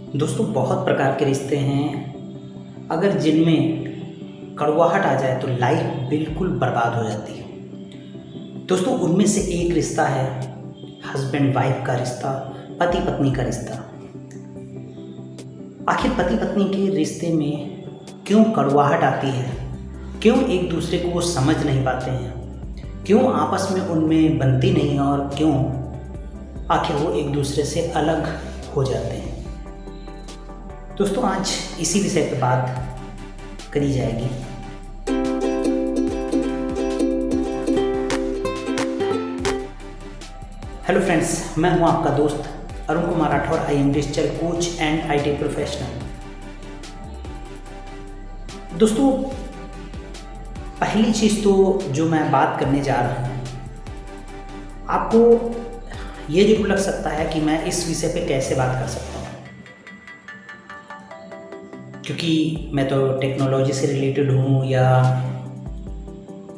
दोस्तों बहुत प्रकार के रिश्ते हैं, अगर जिनमें कड़वाहट आ जाए तो लाइफ बिल्कुल बर्बाद हो जाती है। दोस्तों उनमें से एक रिश्ता है हस्बैंड वाइफ का रिश्ता, पति पत्नी का रिश्ता। आखिर पति पत्नी के रिश्ते में क्यों कड़वाहट आती है, क्यों एक दूसरे को वो समझ नहीं पाते हैं, क्यों आपस में उनमें बनती नहीं और क्यों आखिर वो एक दूसरे से अलग हो जाते हैं। दोस्तों आज इसी विषय पर बात करी जाएगी। हेलो फ्रेंड्स, मैं हूं आपका दोस्त Arun Kumar Rathore, I am digital coach and IT professional. दोस्तों पहली चीज़ तो जो मैं बात करने जा रहा हूं, आपको ये जरूर लग सकता है कि मैं इस विषय पे कैसे बात कर सकता हूँ, क्योंकि मैं तो टेक्नोलॉजी से रिलेटेड हूँ या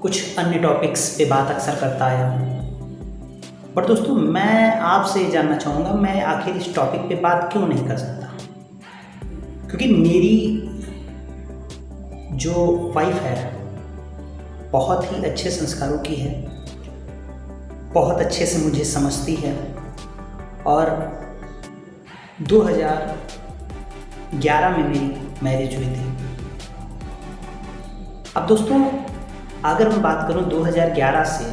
कुछ अन्य टॉपिक्स पे बात अक्सर करता आया हूँ। पर दोस्तों मैं आपसे जानना चाहूँगा, मैं आखिर इस टॉपिक पे बात क्यों नहीं कर सकता, क्योंकि मेरी जो वाइफ है बहुत ही अच्छे संस्कारों की है, बहुत अच्छे से मुझे समझती है और 2011 में मेरी मैरिज हुई थी। अब दोस्तों अगर मैं बात करूं 2011 से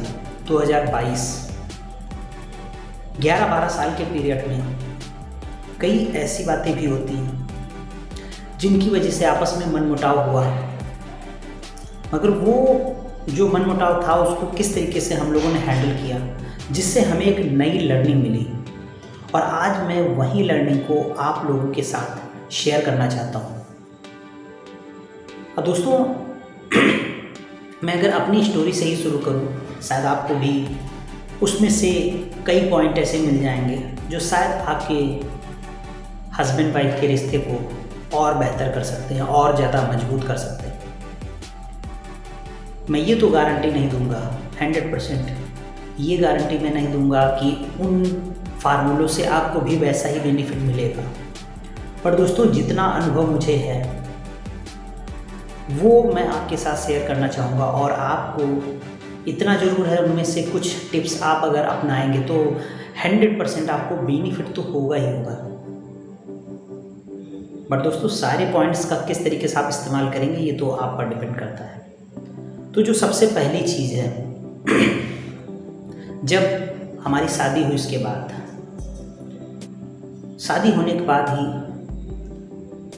2022 11-12 साल के पीरियड में कई ऐसी बातें भी होती हैं जिनकी वजह से आपस में मनमुटाव हुआ, मगर वो जो मनमुटाव था उसको किस तरीके से हम लोगों ने हैंडल किया जिससे हमें एक नई लर्निंग मिली, और आज मैं वही लर्निंग को आप लोगों के साथ शेयर करना चाहता हूँ। अब दोस्तों मैं अगर अपनी स्टोरी से ही शुरू करूँ, शायद आपको भी उसमें से कई पॉइंट ऐसे मिल जाएंगे जो शायद आपके हस्बैंड वाइफ के रिश्ते को और बेहतर कर सकते हैं और ज़्यादा मजबूत कर सकते हैं। मैं ये तो गारंटी नहीं दूंगा, 100% ये गारंटी मैं नहीं दूंगा कि उन फार्मूलों से आपको भी वैसा ही बेनिफिट मिलेगा, पर दोस्तों जितना अनुभव मुझे है वो मैं आपके साथ शेयर करना चाहूँगा, और आपको इतना ज़रूर है उनमें से कुछ टिप्स आप अगर अपनाएंगे तो 100% आपको बेनिफिट तो होगा ही होगा। बट दोस्तों सारे पॉइंट्स का किस तरीके से आप इस्तेमाल करेंगे ये तो आप पर डिपेंड करता है। तो जो सबसे पहली चीज़ है, जब हमारी शादी हुई उसके बाद, शादी होने के बाद ही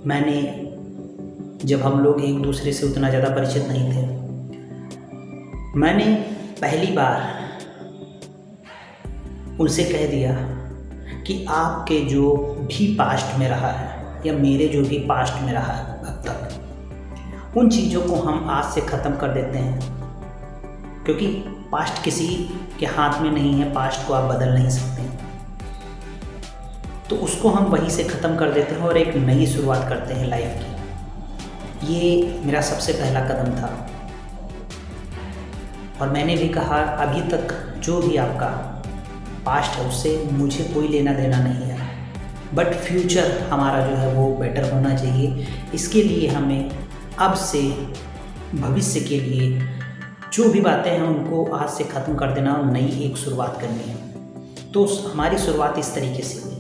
मैंने, जब हम लोग एक दूसरे से उतना ज़्यादा परिचित नहीं थे, मैंने पहली बार उनसे कह दिया कि आपके जो भी पास्ट में रहा है या मेरे जो भी पास्ट में रहा है अब तक, उन चीज़ों को हम आज से ख़त्म कर देते हैं, क्योंकि पास्ट किसी के हाथ में नहीं है, पास्ट को आप बदल नहीं सकते। तो उसको हम वहीं से ख़त्म कर देते हैं और एक नई शुरुआत करते हैं लाइफ की। ये मेरा सबसे पहला कदम था, और मैंने भी कहा अभी तक जो भी आपका पास्ट है उससे मुझे कोई लेना देना नहीं है, बट फ्यूचर हमारा जो है वो बेटर होना चाहिए। इसके लिए हमें अब से भविष्य के लिए जो भी बातें हैं उनको आज से ख़त्म कर देना और नई एक शुरुआत करनी है। तो हमारी शुरुआत इस तरीके से हुई।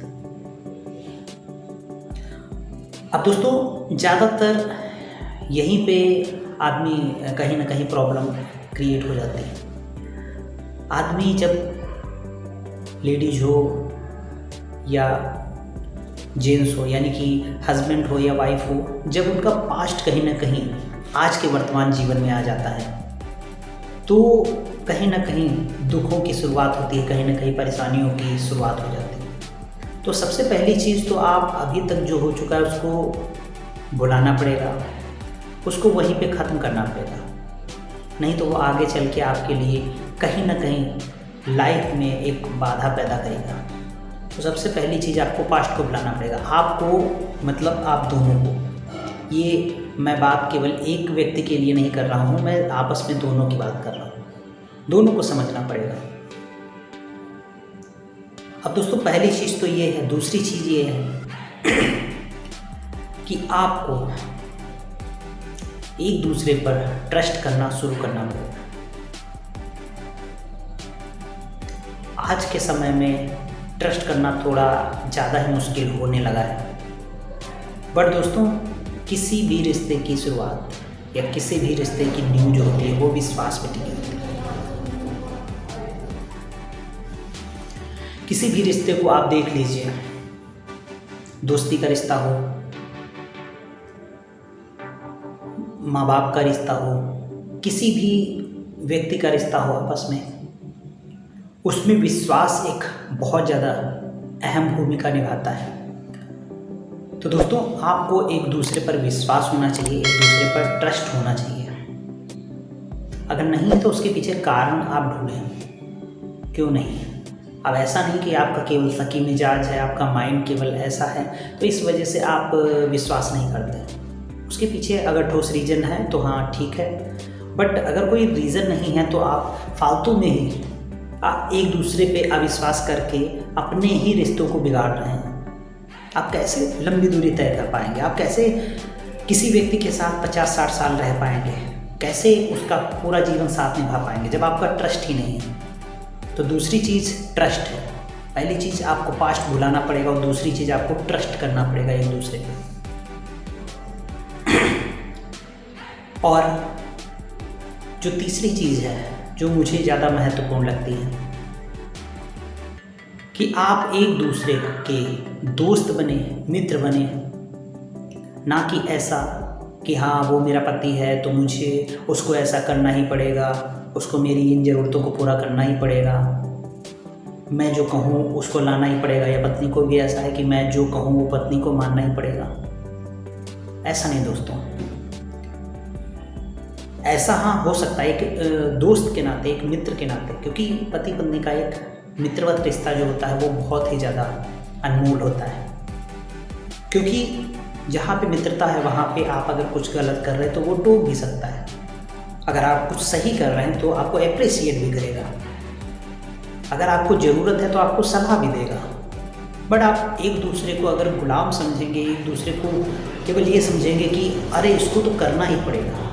अब दोस्तों ज़्यादातर यहीं पे आदमी कहीं ना कहीं प्रॉब्लम क्रिएट हो जाती है। आदमी जब लेडीज हो या जेंट्स हो, यानी कि हस्बैंड हो या वाइफ हो, जब उनका पास्ट कहीं ना कहीं आज के वर्तमान जीवन में आ जाता है तो कहीं ना कहीं दुखों की शुरुआत होती है, कहीं ना कहीं परेशानियों की शुरुआत हो जाती है। तो सबसे पहली चीज़ तो आप अभी तक जो हो चुका है उसको भुलाना पड़ेगा, उसको वहीं पे ख़त्म करना पड़ेगा, नहीं तो वो आगे चल के आपके लिए कहीं ना कहीं लाइफ में एक बाधा पैदा करेगा। तो सबसे पहली चीज़ आपको पास्ट को भुलाना पड़ेगा, आपको मतलब आप दोनों को। ये मैं बात केवल एक व्यक्ति के लिए नहीं कर रहा हूँ, मैं आपस में दोनों की बात कर रहा हूँ, दोनों को समझना पड़ेगा। अब दोस्तों पहली चीज़ तो ये है। दूसरी चीज़ ये है कि आपको एक दूसरे पर ट्रस्ट करना शुरू करना पड़ेगा। आज के समय में ट्रस्ट करना थोड़ा ज़्यादा ही मुश्किल होने लगा है। बट दोस्तों, किसी भी रिश्ते की शुरुआत या किसी भी रिश्ते की नींव जो होती है वो विश्वास पे टिकी होती है। किसी भी रिश्ते को आप देख लीजिए, दोस्ती का रिश्ता हो, माँ बाप का रिश्ता हो, किसी भी व्यक्ति का रिश्ता हो आपस में, उसमें विश्वास एक बहुत ज़्यादा अहम भूमिका निभाता है। तो दोस्तों, आपको एक दूसरे पर विश्वास होना चाहिए, एक दूसरे पर ट्रस्ट होना चाहिए। अगर नहीं है तो उसके पीछे कारण आप ढूंढें, क्यों नहीं है। अब ऐसा नहीं कि आपका केवल सकी मिजाज है, आपका माइंड केवल ऐसा है तो इस वजह से आप विश्वास नहीं करते। उसके पीछे अगर ठोस रीज़न है तो हाँ ठीक है, बट अगर कोई रीज़न नहीं है तो आप फालतू में ही आप एक दूसरे पे अविश्वास करके अपने ही रिश्तों को बिगाड़ रहे हैं। आप कैसे लंबी दूरी तय कर पाएंगे? आप कैसे किसी व्यक्ति के साथ 50-60 साल रह पाएंगे? कैसे उसका पूरा जीवन साथ निभा पाएंगे जब आपका ट्रस्ट ही नहीं है? तो दूसरी चीज़ ट्रस्ट है। पहली चीज़ आपको पास्ट भुलाना पड़ेगा और दूसरी चीज़ आपको ट्रस्ट करना पड़ेगा एक दूसरे पे। और जो तीसरी चीज़ है जो मुझे ज़्यादा महत्वपूर्ण लगती है कि आप एक दूसरे के दोस्त बने, मित्र बने, ना कि ऐसा कि हाँ वो मेरा पति है तो मुझे उसको ऐसा करना ही पड़ेगा, उसको मेरी इन ज़रूरतों को पूरा करना ही पड़ेगा, मैं जो कहूँ उसको लाना ही पड़ेगा। या पत्नी को भी ऐसा है कि मैं जो कहूँ वो पत्नी को मानना ही पड़ेगा। ऐसा नहीं दोस्तों। ऐसा हाँ हो सकता है एक दोस्त के नाते, एक मित्र के नाते, क्योंकि पति पत्नी का एक मित्रवत रिश्ता जो होता है वो बहुत ही ज़्यादा अनमोल होता है। क्योंकि जहाँ पे मित्रता है वहाँ पे आप अगर कुछ गलत कर रहे हैं तो वो टोक भी सकता है, अगर आप कुछ सही कर रहे हैं तो आपको अप्रिशिएट भी करेगा, अगर आपको ज़रूरत है तो आपको सलाह भी देगा। बट आप एक दूसरे को अगर गुलाम समझेंगे, एक दूसरे को केवल ये समझेंगे कि अरे इसको तो करना ही पड़ेगा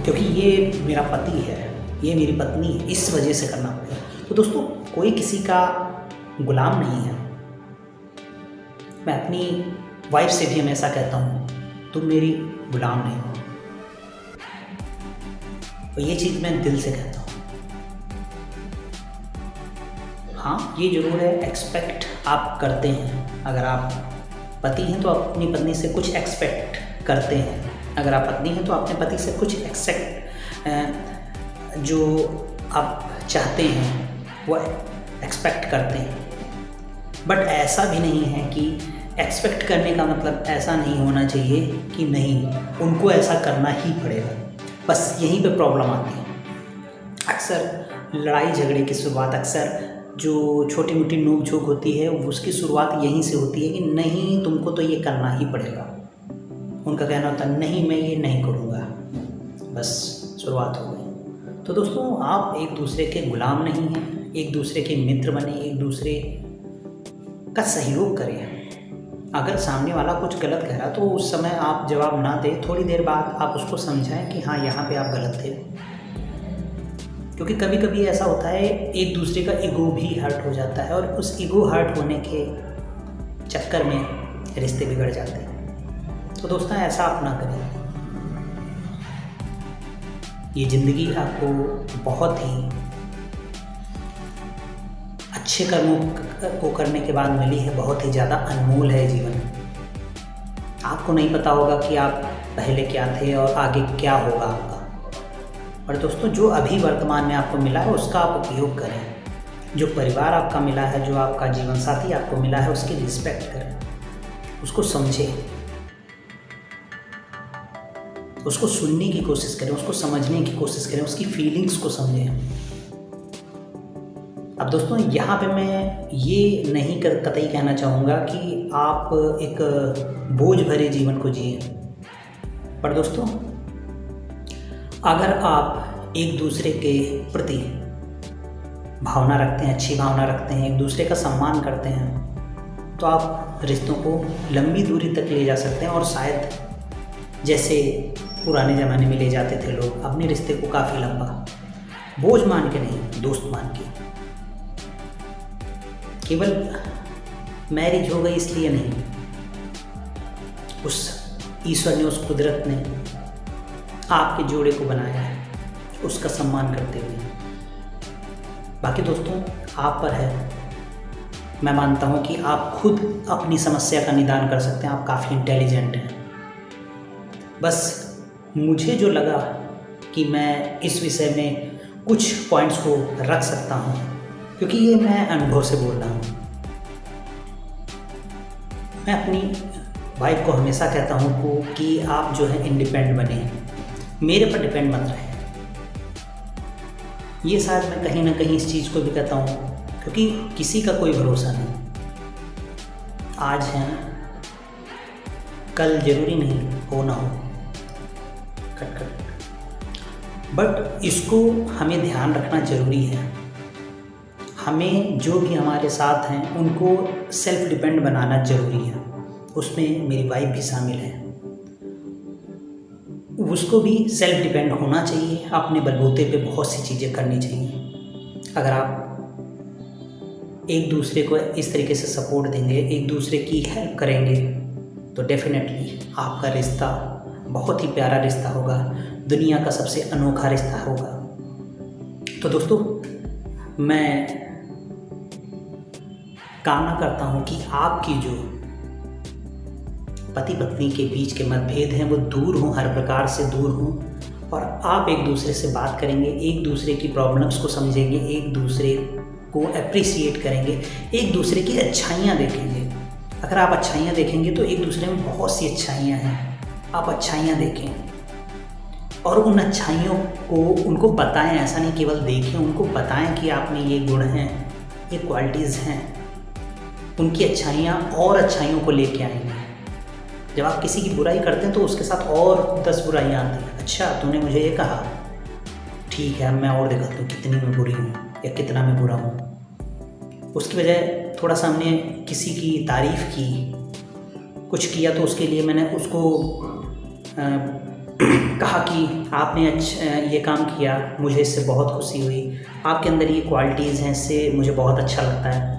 क्योंकि ये मेरा पति है, ये मेरी पत्नी है, इस वजह से करना पड़ेगा। तो दोस्तों, कोई किसी का गुलाम नहीं है। मैं अपनी वाइफ से भी हमेशा कहता हूँ, तुम मेरी गुलाम नहीं हो। और ये चीज़ मैं दिल से कहता हूँ। हाँ, ये ज़रूर है, एक्सपेक्ट आप करते हैं। अगर आप पति हैं तो आप अपनी पत्नी से कुछ एक्सपेक्ट करते हैं, अगर आप पत्नी हैं तो अपने पति से कुछ जो आप चाहते हैं वो एक्सपेक्ट करते हैं। बट ऐसा भी नहीं है कि एक्सपेक्ट करने का मतलब ऐसा नहीं होना चाहिए कि नहीं उनको ऐसा करना ही पड़ेगा। बस यहीं पे प्रॉब्लम आती है। अक्सर लड़ाई झगड़े की शुरुआत, अक्सर जो छोटी मोटी नोक झोंक होती है उसकी शुरुआत यहीं से होती है कि नहीं तुमको तो ये करना ही पड़ेगा। उनका कहना होता है नहीं मैं ये नहीं करूँगा, बस शुरुआत हो गई। तो दोस्तों, आप एक दूसरे के गुलाम नहीं हैं, एक दूसरे के मित्र बने, एक दूसरे का सहयोग करें। अगर सामने वाला कुछ गलत कह रहा तो उस समय आप जवाब ना दें, थोड़ी देर बाद आप उसको समझाएं कि हाँ यहाँ पे आप गलत थे। क्योंकि कभी कभी ऐसा होता है एक दूसरे का ईगो भी हर्ट हो जाता है और उस ईगो हर्ट होने के चक्कर में रिश्ते बिगड़ जाते हैं। तो दोस्तों, ऐसा आप ना करें। ये ज़िंदगी आपको बहुत ही अच्छे कर्मों को करने के बाद मिली है, बहुत ही ज़्यादा अनमोल है जीवन। आपको नहीं पता होगा कि आप पहले क्या थे और आगे क्या होगा आपका। और दोस्तों, जो अभी वर्तमान में आपको मिला है उसका आप उपयोग करें। जो परिवार आपका मिला है, जो आपका जीवन साथी आपको मिला है, उसकी रिस्पेक्ट करें, उसको समझें, उसको सुनने की कोशिश करें, उसको समझने की कोशिश करें, उसकी फीलिंग्स को समझें। अब दोस्तों, यहाँ पे मैं ये नहीं कतई कहना चाहूँगा कि आप एक बोझ भरे जीवन को जिए। पर दोस्तों, अगर आप एक दूसरे के प्रति भावना रखते हैं, अच्छी भावना रखते हैं, एक दूसरे का सम्मान करते हैं, तो आप रिश्तों को लंबी दूरी तक ले जा सकते हैं। और शायद जैसे पुराने ज़माने में ले जाते थे लोग, अपने रिश्ते को काफ़ी लंबा, बोझ मान के नहीं, दोस्त मान के। केवल मैरिज हो गई इसलिए नहीं, उस ईश्वर ने, उस कुदरत ने आपके जोड़े को बनाया है, उसका सम्मान करते हुए। बाकी दोस्तों आप पर है। मैं मानता हूँ कि आप खुद अपनी समस्या का निदान कर सकते हैं, आप काफ़ी इंटेलिजेंट हैं। बस मुझे जो लगा कि मैं इस विषय में कुछ पॉइंट्स को रख सकता हूँ, क्योंकि ये मैं अनुभव से बोल रहा हूँ। मैं अपनी वाइफ को हमेशा कहता हूँ कि आप जो है इंडिपेंडेंट बने, मेरे पर डिपेंड मत रहे। ये शायद मैं कहीं ना कहीं इस चीज़ को भी कहता हूँ, क्योंकि किसी का कोई भरोसा नहीं। आज है, कल जरूरी नहीं हो ना हो। बट इसको हमें ध्यान रखना ज़रूरी है। हमें जो भी हमारे साथ हैं उनको सेल्फ डिपेंड बनाना ज़रूरी है। उसमें मेरी वाइफ भी शामिल है। उसको भी सेल्फ डिपेंड होना चाहिए, अपने बलबूते पे बहुत सी चीज़ें करनी चाहिए। अगर आप एक दूसरे को इस तरीके से सपोर्ट देंगे, एक दूसरे की हेल्प करेंगे, तो डेफिनेटली आपका रिश्ता बहुत ही प्यारा रिश्ता होगा, दुनिया का सबसे अनोखा रिश्ता होगा। तो दोस्तों मैं कामना करता हूँ कि आपकी जो पति पत्नी के बीच के मतभेद हैं वो दूर हों, हर प्रकार से दूर हों, और आप एक दूसरे से बात करेंगे, एक दूसरे की प्रॉब्लम्स को समझेंगे, एक दूसरे को अप्रिसिएट करेंगे, एक दूसरे की अच्छाइयाँ देखेंगे। अगर आप अच्छाइयाँ देखेंगे तो एक दूसरे में बहुत सी अच्छाइयाँ हैं, आप अच्छाइयाँ देखें और उन अच्छाइयों को उनको बताएं। ऐसा नहीं केवल देखें, उनको बताएं कि आप में ये गुण हैं, ये क्वालिटीज़ हैं। उनकी अच्छाइयाँ और अच्छाइयों को लेके आएंगे। जब आप किसी की बुराई करते हैं तो उसके साथ और 10 बुराइयाँ आती हैं। अच्छा तूने मुझे ये कहा, ठीक है मैं और दिखाता हूँ कितनी मैं बुरी हूँ या कितना मैं बुरा हूँ। उसकी बजाय थोड़ा सा हमने किसी की तारीफ़ की, कुछ किया, तो उसके लिए मैंने उसको कहा कि आपने ये काम किया, मुझे इससे बहुत खुशी हुई, आपके अंदर ये क्वालिटीज़ हैं, इससे मुझे बहुत अच्छा लगता है।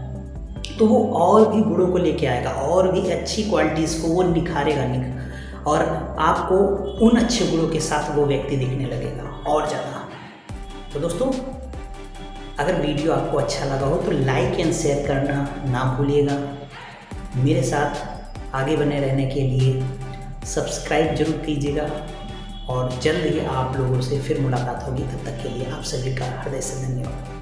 तो वो और भी गुणों को लेके आएगा, और भी अच्छी क्वालिटीज़ को वो निखारेगा, और आपको उन अच्छे गुणों के साथ वो व्यक्ति दिखने लगेगा और ज़्यादा। तो दोस्तों अगर वीडियो आपको अच्छा लगा हो तो लाइक एंड शेयर करना ना भूलिएगा। मेरे साथ आगे बने रहने के लिए सब्सक्राइब जरूर कीजिएगा, और जल्द ही आप लोगों से फिर मुलाकात होगी। तब तक के लिए आप सभी का हृदय से धन्यवाद।